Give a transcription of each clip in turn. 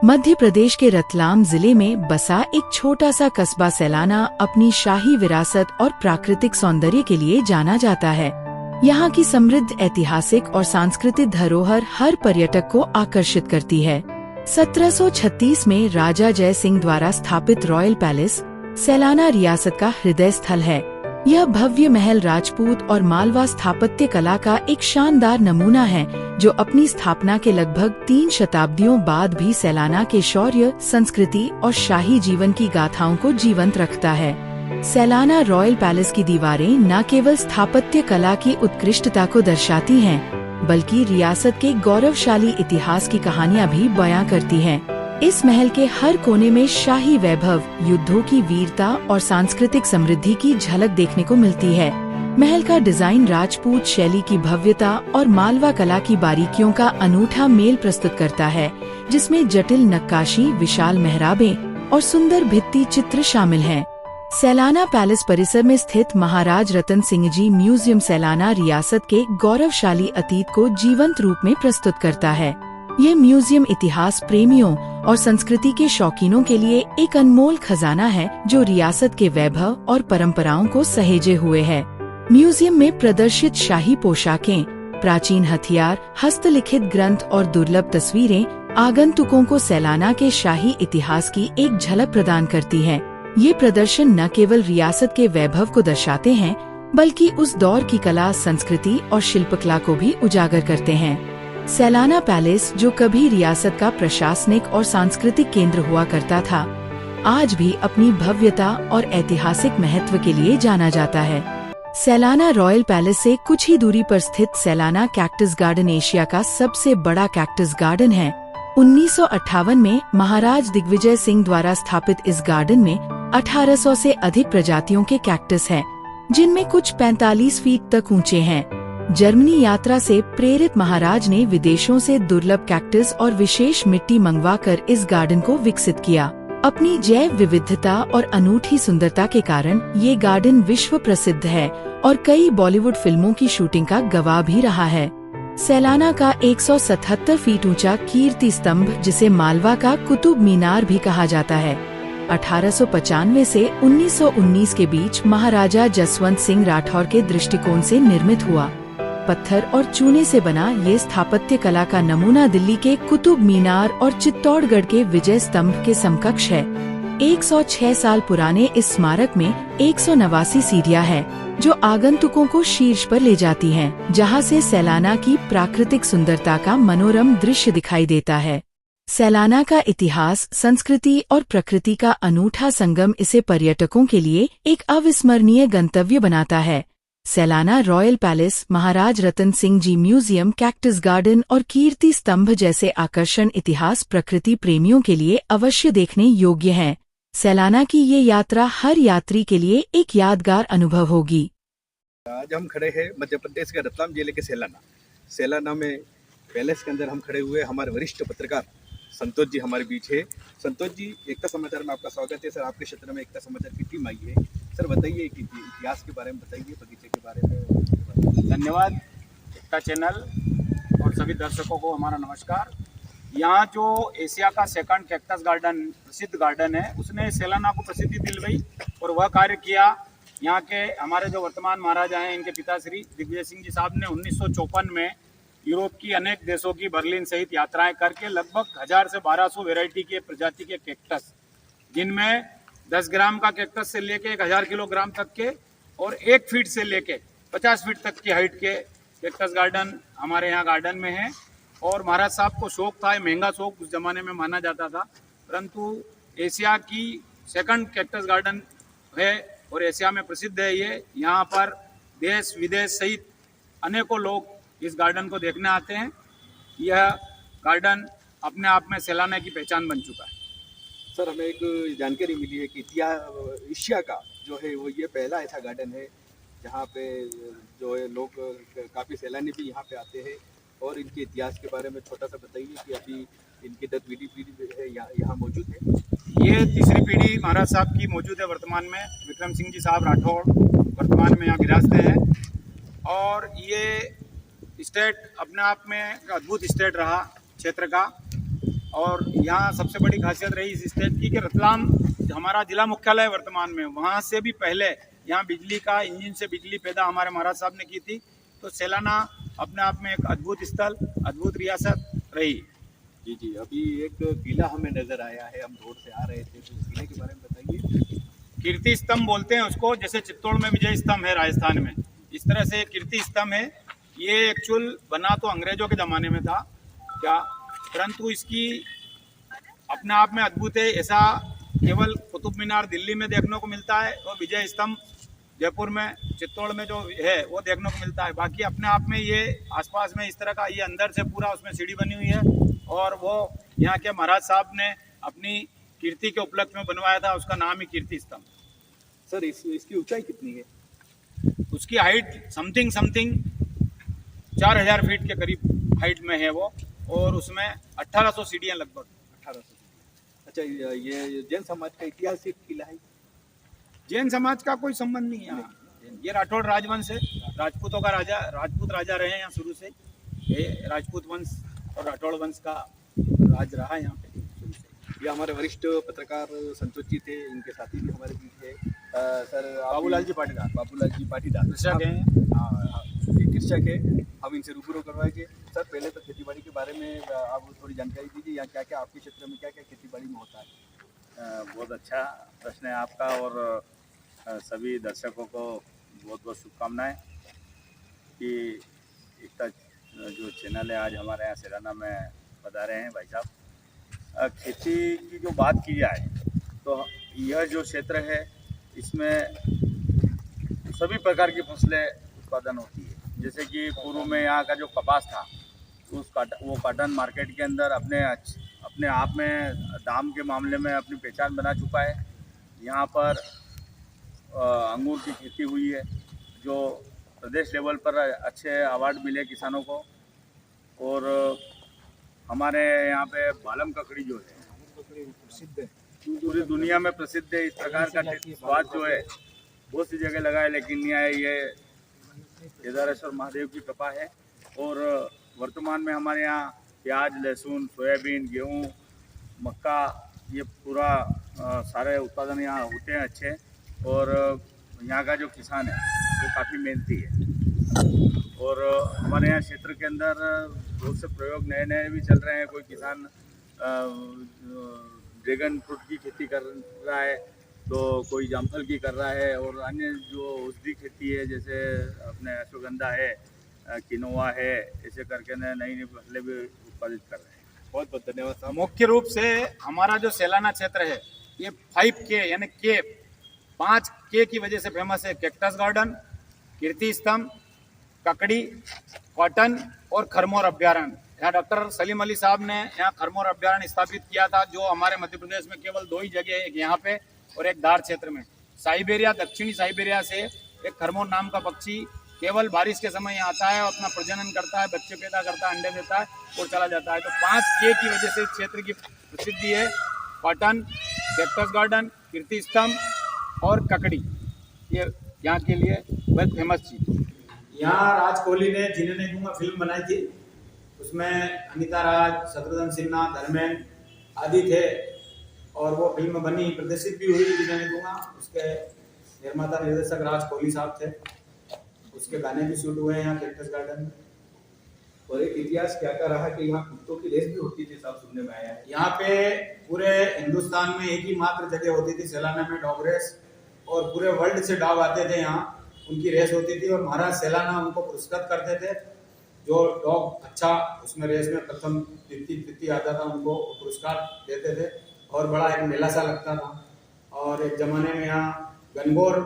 मध्य प्रदेश के रतलाम जिले में बसा एक छोटा सा कस्बा सैलाना अपनी शाही विरासत और प्राकृतिक सौंदर्य के लिए जाना जाता है। यहाँ की समृद्ध ऐतिहासिक और सांस्कृतिक धरोहर हर पर्यटक को आकर्षित करती है। 1736 में राजा जय सिंह द्वारा स्थापित रॉयल पैलेस सैलाना रियासत का हृदय स्थल है। यह भव्य महल राजपूत और मालवा स्थापत्य कला का एक शानदार नमूना है, जो अपनी स्थापना के लगभग 3 शताब्दियों बाद भी सैलाना के शौर्य, संस्कृति और शाही जीवन की गाथाओं को जीवंत रखता है। सैलाना रॉयल पैलेस की दीवारें न केवल स्थापत्य कला की उत्कृष्टता को दर्शाती हैं, बल्कि रियासत के गौरवशाली इतिहास की कहानियां भी बयां करती हैं। इस महल के हर कोने में शाही वैभव, युद्धों की वीरता और सांस्कृतिक समृद्धि की झलक देखने को मिलती है। महल का डिजाइन राजपूत शैली की भव्यता और मालवा कला की बारीकियों का अनूठा मेल प्रस्तुत करता है, जिसमें जटिल नक्काशी, विशाल मेहराबें और सुंदर भित्ति चित्र शामिल हैं। सैलाना पैलेस परिसर में स्थित महाराज रतन सिंह जी म्यूजियम सैलाना रियासत के गौरवशाली अतीत को जीवंत रूप में प्रस्तुत करता है। ये म्यूजियम इतिहास प्रेमियों और संस्कृति के शौकीनों के लिए एक अनमोल खजाना है, जो रियासत के वैभव और परंपराओं को सहेजे हुए है। म्यूजियम में प्रदर्शित शाही पोशाकें, प्राचीन हथियार, हस्तलिखित ग्रंथ और दुर्लभ तस्वीरें आगंतुकों को सैलाना के शाही इतिहास की एक झलक प्रदान करती हैं। ये प्रदर्शन न केवल रियासत के वैभव को दर्शाते हैं, बल्कि उस दौर की कला, संस्कृति और शिल्पकला को भी उजागर करते हैं। सैलाना पैलेस, जो कभी रियासत का प्रशासनिक और सांस्कृतिक केंद्र हुआ करता था, आज भी अपनी भव्यता और ऐतिहासिक महत्व के लिए जाना जाता है। सैलाना रॉयल पैलेस से कुछ ही दूरी पर स्थित सैलाना कैक्टस गार्डन एशिया का सबसे बड़ा कैक्टस गार्डन है। 1958 में महाराज दिग्विजय सिंह द्वारा स्थापित इस गार्डन में 1800 से अधिक प्रजातियों के कैक्टस हैं, जिनमें कुछ 45 फीट तक ऊंचे हैं। जर्मनी यात्रा से प्रेरित महाराज ने विदेशों से दुर्लभ कैक्टस और विशेष मिट्टी मंगवाकर इस गार्डन को विकसित किया। अपनी जैव विविधता और अनूठी सुंदरता के कारण ये गार्डन विश्व प्रसिद्ध है और कई बॉलीवुड फिल्मों की शूटिंग का गवाह भी रहा है। सैलाना का 177 फीट ऊंचा कीर्ति स्तंभ, जिसे मालवा का कुतुब मीनार भी कहा जाता है, 1895 से 1919 के बीच महाराजा जसवंत सिंह राठौर के दृष्टिकोण से निर्मित हुआ। पत्थर और चूने से बना ये स्थापत्य कला का नमूना दिल्ली के कुतुब मीनार और चित्तौड़गढ़ के विजय स्तंभ के समकक्ष है। 106 साल पुराने इस स्मारक में 189 सीढ़ियां हैं, जो आगंतुकों को शीर्ष पर ले जाती हैं, जहां से सैलाना की प्राकृतिक सुंदरता का मनोरम दृश्य दिखाई देता है। सैलाना का इतिहास, संस्कृति और प्रकृति का अनूठा संगम इसे पर्यटकों के लिए एक अविस्मरणीय गंतव्य बनाता है। सैलाना रॉयल पैलेस, महाराज Ratan Singh ji museum, cactus garden और कीर्ति स्तंभ जैसे आकर्षण इतिहास प्रकृति प्रेमियों के लिए अवश्य देखने योग्य हैं। सैलाना की ये यात्रा हर यात्री के लिए एक यादगार अनुभव होगी। आज हम खड़े हैं मध्य प्रदेश के रतलाम जिले के सैलाना में पैलेस के अंदर हम खड़े हुए। हमारे वरिष्ठ पत्रकार संतोष जी हमारे बीच है। संतोष जी, एकता समाचार में आपका स्वागत है। सर, आपके क्षेत्र में एकता समाचार की टीम आई है। सर, बताइए कि इतिहास के बारे में बताइए, बगीचे के बारे में। धन्यवाद एकता चैनल और सभी दर्शकों को हमारा नमस्कार। यहाँ जो एशिया का सेकंड कैक्टस गार्डन, प्रसिद्ध गार्डन है, उसने सैलाना को प्रसिद्धि दिलवाई और वह कार्य किया। यहाँ के हमारे जो वर्तमान महाराजा हैं, इनके पिताश्री दिग्विजय सिंह जी साहब ने 1954 में यूरोप की अनेक देशों की बर्लिन सहित यात्राएं करके लगभग 1000 से 1200 वैरायटी के प्रजाति के कैक्टस, जिनमें 10 ग्राम का कैक्टस से लेके 1000 किलोग्राम तक के और 1 फीट से लेके 50 फीट तक की हाइट के कैक्टस गार्डन हमारे यहाँ गार्डन में है। और महाराज साहब को शौक था, महंगा शौक उस जमाने में माना जाता था, परंतु एशिया की सेकंड कैक्टस गार्डन है और एशिया में प्रसिद्ध है ये। यहाँ पर देश विदेश सहित अनेकों लोग इस गार्डन को देखने आते हैं। यह गार्डन अपने आप में सैलाना की पहचान बन चुका है। सर, हमें एक जानकारी मिली है कि एशिया का जो है वो ये पहला ऐसा गार्डन है जहाँ पे जो है लोग काफ़ी सैलानी भी यहाँ पे आते हैं। और इनके इतिहास के बारे में छोटा सा बताइए कि अभी इनकी 10 पीढ़ी है यहाँ मौजूद है। ये तीसरी पीढ़ी महाराज साहब की मौजूद है वर्तमान में। विक्रम सिंह जी साहब राठौड़ वर्तमान में यहाँ विराजते हैं। और ये स्टेट अपने आप में अद्भुत स्टेट रहा क्षेत्र का। और यहाँ सबसे बड़ी खासियत रही इस स्टेट की कि रतलाम हमारा जिला मुख्यालय वर्तमान में, वहाँ से भी पहले यहाँ बिजली का इंजन से बिजली पैदा हमारे महाराज साहब ने की थी। तो सेलाना अपने आप में एक अद्भुत स्थल, अद्भुत रियासत रही। जी जी, अभी एक किला हमें नजर आया है, हम रोड से आ रहे थे, तो किले के बारे में बताइए। कीर्ति स्तंभ बोलते हैं उसको, जैसे चित्तौड़ में विजय स्तंभ है राजस्थान में, इस तरह से कीर्ति स्तंभ है। ये एक्चुअल बना तो अंग्रेजों के ज़माने में था क्या, परंतु इसकी अपने आप में अद्भुत है। ऐसा केवल कुतुब मीनार दिल्ली में देखने को मिलता है और विजय स्तंभ जयपुर में, चित्तौड़ में जो है वो देखने को मिलता है। बाकी अपने आप में ये आसपास में इस तरह का, ये अंदर से पूरा उसमें सीढ़ी बनी हुई है और वो यहाँ के महाराज साहब ने अपनी कीर्ति के उपलक्ष्य में बनवाया था, उसका नाम ही कीर्ति स्तंभ। सर इसकी ऊंचाई कितनी है? उसकी हाइट समथिंग 4000 फीट के करीब हाइट में है वो, और उसमें 1800 सीढ़ियाँ लगभग। 1800। अच्छा, ये जैन समाज का ऐतिहासिक किला है? जैन समाज का कोई संबंध नहीं है यहाँ। ये राठौड़ राजवंश है, राजपूतों का राजा, राजपूत राजा रहे हैं यहाँ शुरू से। ये राजपूत वंश और राठौड़ वंश का राज रहा है यहाँ पे शुरू से। ये हमारे वरिष्ठ पत्रकार संतोष जी थे, इनके साथी भी हमारे बीच है। सर बाबूलाल जी पाटीदार। बाबूलाल जी पाटीदार कृषक हैं। हाँ, ये कृषक है, हम इनसे रूबरू करवाएंगे। सर पहले तो खेतीबाड़ी के बारे में आप थोड़ी जानकारी दीजिए, यहाँ क्या क्या आपके क्षेत्र में क्या क्या खेतीबाड़ी में होता है? बहुत अच्छा प्रश्न है आपका, और सभी दर्शकों को बहुत बहुत शुभकामनाएं कि इसका जो चैनल है आज हमारे यहाँ सेलाना में बता रहे हैं भाई साहब। खेती की जो बात की जाए तो यह जो क्षेत्र है इसमें सभी प्रकार की फसलें उत्पादन होती है। जैसे कि पूर्व में यहाँ का जो कपास था वो कॉटन मार्केट के अंदर अपने आप में दाम के मामले में अपनी पहचान बना चुका है। यहाँ पर अंगूर की खेती हुई है, जो प्रदेश लेवल पर अच्छे अवार्ड मिले किसानों को। और हमारे यहाँ पे बालम ककड़ी जो है प्रसिद्ध है, पूरी दुनिया में प्रसिद्ध है। इस प्रकार का स्वाद जो है बहुत सी जगह लगा है, लेकिन ये केदारेश्वर महादेव की कृपा है। और वर्तमान में हमारे यहाँ प्याज, लहसुन, सोयाबीन, गेहूँ, मक्का, ये पूरा सारे उत्पादन यहाँ होते हैं अच्छे। और यहाँ का जो किसान है वो काफ़ी मेहनती है। और हमारे यहाँ क्षेत्र के अंदर बहुत से प्रयोग नए नए भी चल रहे हैं। कोई किसान ड्रैगन फ्रूट की खेती कर रहा है, तो कोई जामफल की कर रहा है, और अन्य जो औषधि खेती है जैसे अपने अश्वगंधा है, किनोवा है, ऐसे करके नई नई फसलें भी उत्पादित कर रहे हैं। बहुत बहुत धन्यवाद साहब। मुख्य रूप से हमारा जो सेलाना क्षेत्र है ये 5K यानी के 5K की वजह से फेमस है। कैक्टस गार्डन, कीर्ति स्तंभ, ककड़ी, कॉटन और खरमोर अभ्यारण्य। यहाँ डॉक्टर सलीम अली साहब ने यहाँ खरमोर अभ्यारण्य स्थापित किया था, जो हमारे मध्य प्रदेश में केवल 2 ही जगह है, एक यहाँ पे और एक धार क्षेत्र में। साइबेरिया, दक्षिणी साइबेरिया से एक खरमोर नाम का पक्षी केवल बारिश के समय यहाँ आता है, अपना प्रजनन करता है, बच्चे पैदा करता है, अंडे देता है और चला जाता है। तो 5K की वजह से इस क्षेत्र की प्रसिद्धि है। कॉटन, कैक्टस गार्डन, कीर्ति स्तंभ और ककड़ी, ये यहाँ के लिए बहुत फेमस चीज। यहाँ राज कोहली ने जीने नहीं दूंगा फिल्म बनाई थी, उसमें अनिता राज, शत्रुघ्न सिन्हा, धर्मेंद्र आदि थे, और वो फिल्म बनी, प्रदर्शित भी हुई जीने नहीं दूंगा। उसके निर्माता निर्देशक राज कोहली साहब थे, उसके गाने भी शूट हुए हैं यहाँ कैक्टस गार्डन में। और एक इतिहास क्या क्या रहा कि यहाँ कुत्तों की रेस भी होती थी, साहब सुनने में आया है। यहाँ पे पूरे हिंदुस्तान में एक ही मात्र जगह होती थी सेलाना में डॉग रेस, और पूरे वर्ल्ड से डॉग आते थे यहाँ, उनकी रेस होती थी और महाराज सेलाना उनको पुरस्कृत करते थे। जो डॉग अच्छा उसमें रेस में प्रथम तृतीय आता था उनको पुरस्कार देते थे, और बड़ा एक मेला सा लगता था। और एक जमाने में यहाँ गणगौर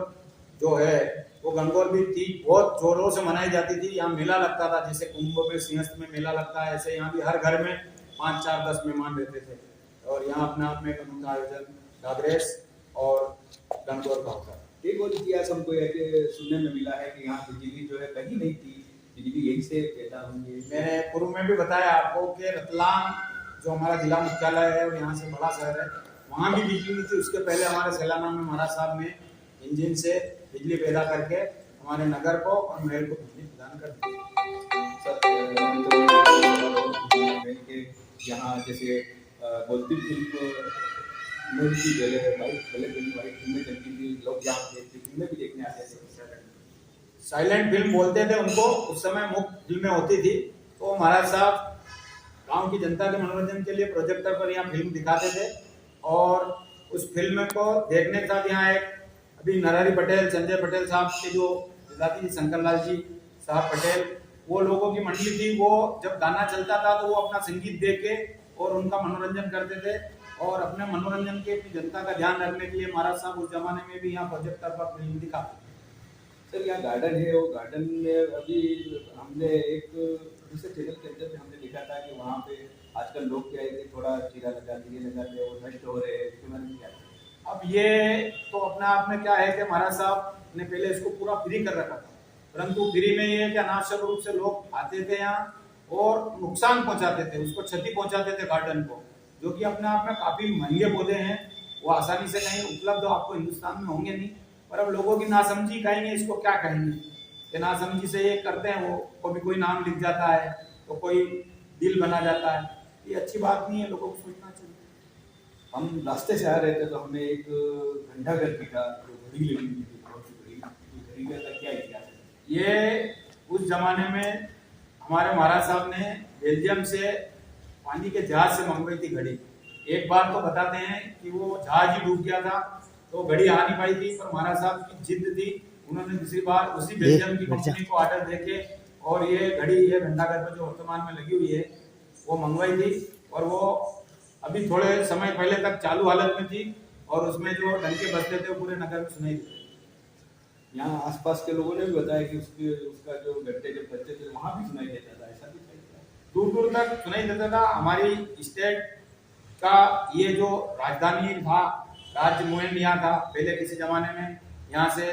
जो है वो गणगौर भी थी, बहुत जोरों से मनाई जाती थी। यहाँ मेला लगता था, जैसे कुंभ में सिंहस्थ में मेला लगता है, ऐसे यहाँ भी हर घर में 5, 4, 10 मेहमान रहते थे। और यहाँ अपने आप में एक अनूठा आयोजन डॉग रेस और गणगौर का होता है। एक और इतिहास हमको ये सुनने में मिला है कि यहाँ बिजली जो है कहीं नहीं थी, बिजली यहीं से पैदा हुई है। मैंने पूर्व में भी बताया आपको कि रतलाम जो हमारा जिला मुख्यालय है और यहाँ से बड़ा शहर है, वहाँ भी बिजली नहीं थी। उसके पहले हमारे सेलाना में महाराज साहब ने इंजन से बिजली पैदा करके हमारे नगर को और महल को बिजली प्रदान कर दी। यहाँ जैसे बोलती फिल्म में भी पहले पहले फिल्म वाइट फिल्में चलती थी, लोग यहाँ देखते फिल्में भी देखने आते थे। साइलेंट फिल्म बोलते थे उनको, उस समय मुफ्त फिल्में होती थी। तो महाराज साहब गांव की जनता के मनोरंजन के लिए प्रोजेक्टर पर यहाँ फिल्म दिखाते थे, और उस फिल्म को देखने के साथ यहाँ एक अभी नरहरि पटेल, संजय पटेल साहब के जो दादी शंकरलाल जी साहब पटेल, वो लोगों की मंडली थी। वो जब गाना चलता था तो वो अपना संगीत दे के और उनका मनोरंजन करते थे, और अपने मनोरंजन के जनता का ध्यान रखने के लिए महाराज साहब उस जमाने में भी यहाँ प्रोजेक्टर पर फिल्म दिखाते थे। सर यहाँ गार्डन है, वो गार्डन में अभी हमने एक दूसरे चैनल के अंदर में हमने देखा था कि वहाँ पे आजकल लोग क्या है कि थोड़ा चीरा लगाते ये लगाते हैं, वो नष्ट हो रहे हैं, इसके बारे में क्या है? अब ये तो अपने आप में क्या है कि महाराज साहब ने पहले इसको पूरा फ्री कर रखा था, परंतु फ्री में ये है कि अनावश्यक रूप से लोग आते थे यहाँ और नुकसान पहुंचाते थे, उसको क्षति पहुंचाते थे गार्डन को, जो कि अपने आप में काफी महंगे पौधे हैं, वो आसानी से कहीं उपलब्ध आपको हिंदुस्तान में होंगे नहीं। पर अब लोगों की नासमझी कहेंगे, इसको क्या कहेंगे कि नासमझी से ये करते हैं, वो कभी कोई नाम लिख जाता है तो कोई दिल बना जाता है, ये अच्छी बात नहीं है, लोगों को सोचना चाहिए। हम रास्ते से आ रहे थे तो हमने एक घंटाघर दिखा, घड़ी लगी हुई थी, बहुत सी घड़ी का क्या इतिहास है? ये उस जमाने में हमारे महाराज साहब ने बेल्जियम से पानी के जहाज से मंगवाई थी घड़ी। एक बार तो बताते हैं कि वो जहाज ही डूब गया था तो घड़ी आ नहीं पाई थी, पर महाराज साहब की जिद थी, उन्होंने दूसरी बार उसी बेल्जियम की कंपनी को ऑर्डर देके और ये घड़ी ये घंटाघर पर जो वर्तमान में लगी हुई है वो मंगवाई थी, और वो अभी थोड़े समय पहले तक चालू हालत में थी, और उसमें जो डंके बजते थे वो पूरे नगर में सुनाई देते थे। यहाँ आसपास के लोगों ने भी बताया कि उसका जो घंटे जब बजते थे वहाँ भी सुनाई देता था, ऐसा भी दूर दूर तक सुनाई देता था। हमारी स्टेट का ये जो राजधानी था, राज्य मोहन यहाँ था पहले किसी जमाने में, यहाँ से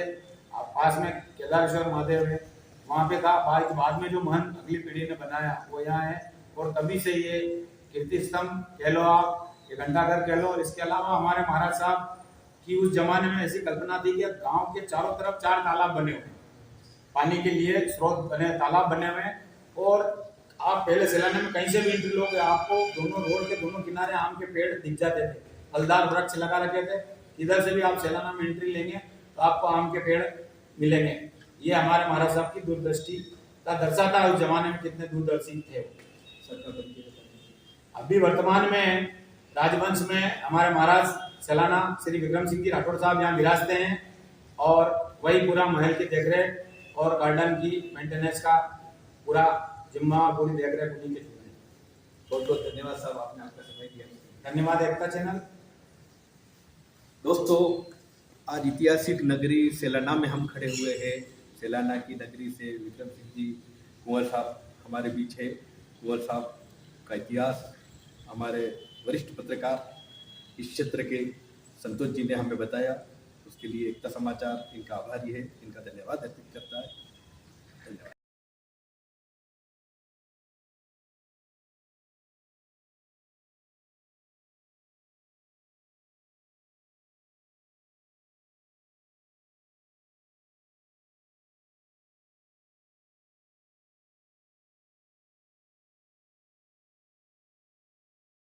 पास में केदारेश्वर महादेव है, वहाँ पे था। बाद में जो महंत अगली पीढ़ी ने बनाया वो यहाँ है, और तभी से ये कीर्ति स्तंभ कह लो आप, ये घंटाघर कह लो। और इसके अलावा हमारे महाराज साहब की उस जमाने में ऐसी कल्पना थी कि गांव के चारों तरफ 4 तालाब बने हुए, पानी के लिए स्रोत बने, तालाब बने हुए, और आप पहले सैलाना में कहीं से भी एंट्री लोगे आपको दोनों रोड के दोनों किनारे आम के पेड़ दिख जाते थे, फलदार वृक्ष लगा रखे थे। इधर से भी आप सैलाना में एंट्री लेंगे तो आपको आम के पेड़ मिलेंगे। ये हमारे महाराज साहब की दूरदृष्टि का दर्शाता है, उस जमाने में कितने दूरदर्शी थे वो। अभी वर्तमान में राजवंश में हमारे महाराज सैलाना श्री विक्रम सिंह जी राठौर साहब यहाँ विराजते हैं, और वही पूरा महल की देखरेख और गार्डन की मेंटेनेंस का पूरा जिम्मा, पूरी देखरेख उन्हीं के जिम्मे। बहुत बहुत धन्यवाद साहब, आपने आपका समय दिया। धन्यवाद एकता चैनल। दोस्तों, आज ऐतिहासिक नगरी सैलाना में हम खड़े हुए हैं। सैलाना की नगरी से विक्रम सिंह जी कुंवर साहब हमारे बीच है। कुंवर साहब का इतिहास हमारे वरिष्ठ पत्रकार इस क्षेत्र के संतोष जी ने हमें बताया, उसके लिए एकता समाचार इनका आभारी है, इनका धन्यवाद अर्पित करता है।